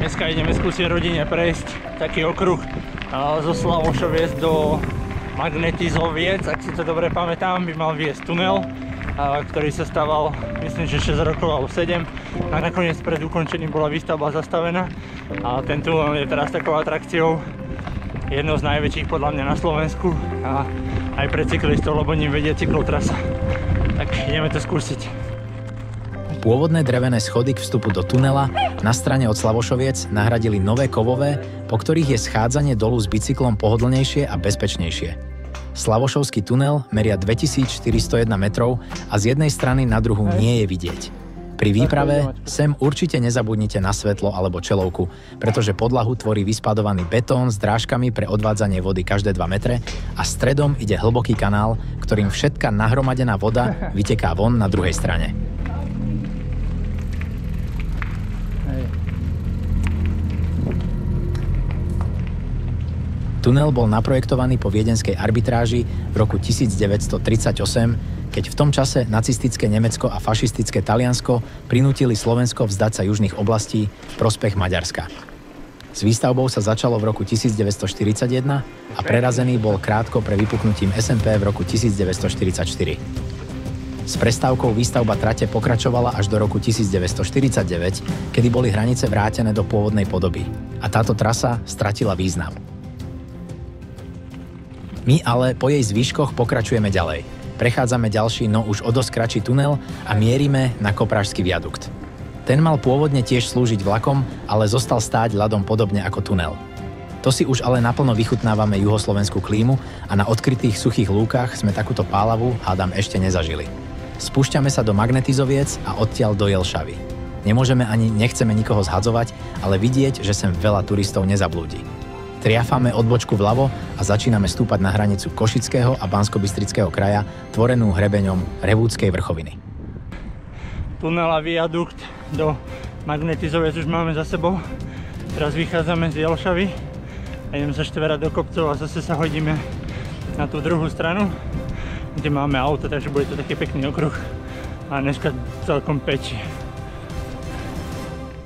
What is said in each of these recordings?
Dneska ideme skúsiť rodine prejsť taký okruh zo Slavošoviec do Magnetizoviec. Ak si to dobre pamätám, by mal viesť tunel, ktorý sa staval, myslím, že 6 rokov alebo 7. A nakoniec pred ukončením bola výstavba zastavená. A ten tunel je teraz takou atrakciou, jednou z najväčších podľa mňa na Slovensku. A aj pre cyklistov, lebo ním vedie cyklotrasa. Tak ideme to skúsiť. Pôvodné drevené schody k vstupu do tunela na strane od Slavošoviec nahradili nové kovové, po ktorých je schádzanie dolu s bicyklom pohodlnejšie a bezpečnejšie. Slavošovský tunel meria 2401 metrov a z jednej strany na druhú nie je vidieť. Pri výprave sem určite nezabudnite na svetlo alebo čelovku, pretože podlahu tvorí vyspadovaný betón s drážkami pre odvádzanie vody každé 2 metre a stredom ide hlboký kanál, ktorým všetká nahromadená voda vyteká von na druhej strane. Tunel bol naprojektovaný po viedenskej arbitráži v roku 1938, keď v tom čase nacistické Nemecko a fašistické Taliansko prinútili Slovensko vzdať sa južných oblastí v prospech Maďarska. S výstavbou sa začalo v roku 1941 a prerazený bol krátko pre vypuknutím SMP v roku 1944. S prestávkou výstavba trate pokračovala až do roku 1949, kedy boli hranice vrátené do pôvodnej podoby a táto trasa stratila význam. My ale po jej zvyškoch pokračujeme ďalej. Prechádzame ďalší, no už o dosť kratší tunel a mierime na Koprážsky viadukt. Ten mal pôvodne tiež slúžiť vlakom, ale zostal stáť ľadom podobne ako tunel. To si už ale naplno vychutnávame juhoslovenskú klímu a na odkrytých suchých lúkach sme takúto pálavu, hádam, ešte nezažili. Spúšťame sa do Magnetizoviec a odtiaľ do Jelšavy. Nemôžeme ani nechceme nikoho zhadzovať, ale vidieť, že sem veľa turistov nezablúdi. Triafame odbočku vľavo a začíname stúpať na hranicu Košického a Banskobystrického kraja, tvorenú hrebeňom Revúdskej vrchoviny. Tunel a viadukt do Magnetizoviec už máme za sebou. Teraz vychádzame z Jelšavy a ideme sa štverať do kopcov a zase sa hodíme na tú druhú stranu, kde máme auto, takže bude to taký pekný okruh a dneska celkom pečí.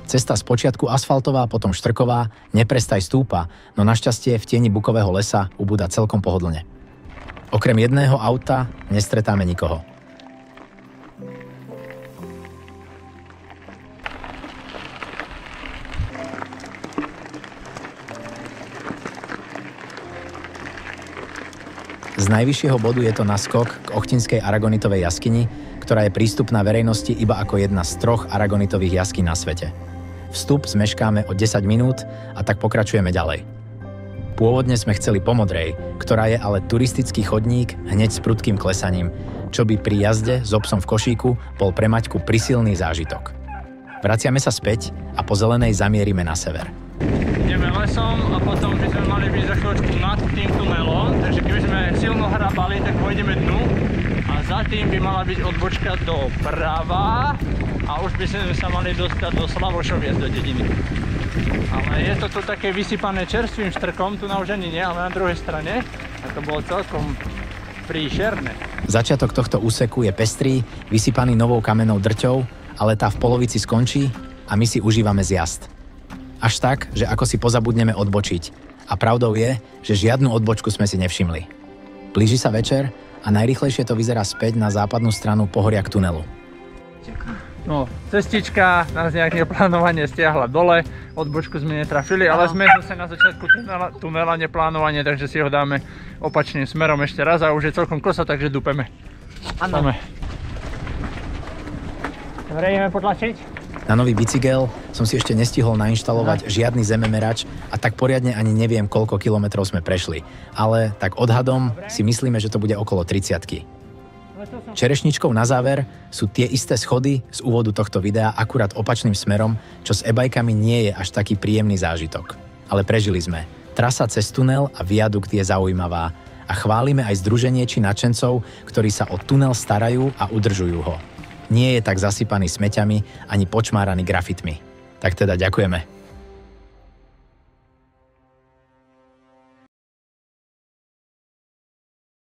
Cesta spočiatku asfaltová, potom štrková, neprestaj stúpa, no našťastie v tieni bukového lesa ubúda celkom pohodlne. Okrem jedného auta nestretáme nikoho. Z najvyššieho bodu je to naskok k Ochtinskej aragonitovej jaskyni, ktorá je prístupná verejnosti iba ako jedna z 3 aragonitových jaskyn na svete. Vstup zmeškáme o 10 minút a tak pokračujeme ďalej. Pôvodne sme chceli po Modrej, ktorá je ale turistický chodník hneď s prudkým klesaním, čo by pri jazde s obsom v košíku bol pre Maťku prísilný zážitok. Vraciame sa späť a po zelenej zamierime na sever. Ideme lesom a potom by sme mali byť za chvíľočku nad tým tunelom, takže keby sme silno hrabali, tak pôjdeme dnu a za tým by mala byť odbočka doprava a už by sme sa mali dostať do Slavošoviec, do dediny. Ale je to tu také vysypané čerstvým štrkom, tu na už ani nie, ale na druhej strane a to bolo celkom príšerné. Začiatok tohto úseku je pestrý, vysypaný novou kamennou drťou, ale tá v polovici skončí a my si užívame zjazd. Až tak, že ako si pozabudneme odbočiť. A pravdou je, že žiadnu odbočku sme si nevšimli. Blíži sa večer a najrýchlejšie to vyzerá späť na západnú stranu pohoria k tunelu. No, cestička nás nejak neplánovane stiahla dole, odbočku sme netrafili, ale sme zase na začiatku tunela neplánovane, takže si ho dáme opačným smerom ešte raz a už je celkom kosa, takže dupeme. Áno. Dobre, ideme potlačiť? Na nový bicykel som si ešte nestihol nainštalovať žiadny zememerač a tak poriadne ani neviem, koľko kilometrov sme prešli. Ale tak odhadom si myslíme, že to bude okolo 30-ky. Čerešničkou na záver sú tie isté schody z úvodu tohto videa akurát opačným smerom, čo s e-bajkami nie je až taký príjemný zážitok. Ale prežili sme. Trasa cez tunel a viadukt je zaujímavá a chválime aj združenie či nadšencov, ktorí sa o tunel starajú a udržujú ho. Nie je tak zasypaný smeťami ani počmáraný grafitmi. Tak teda ďakujeme.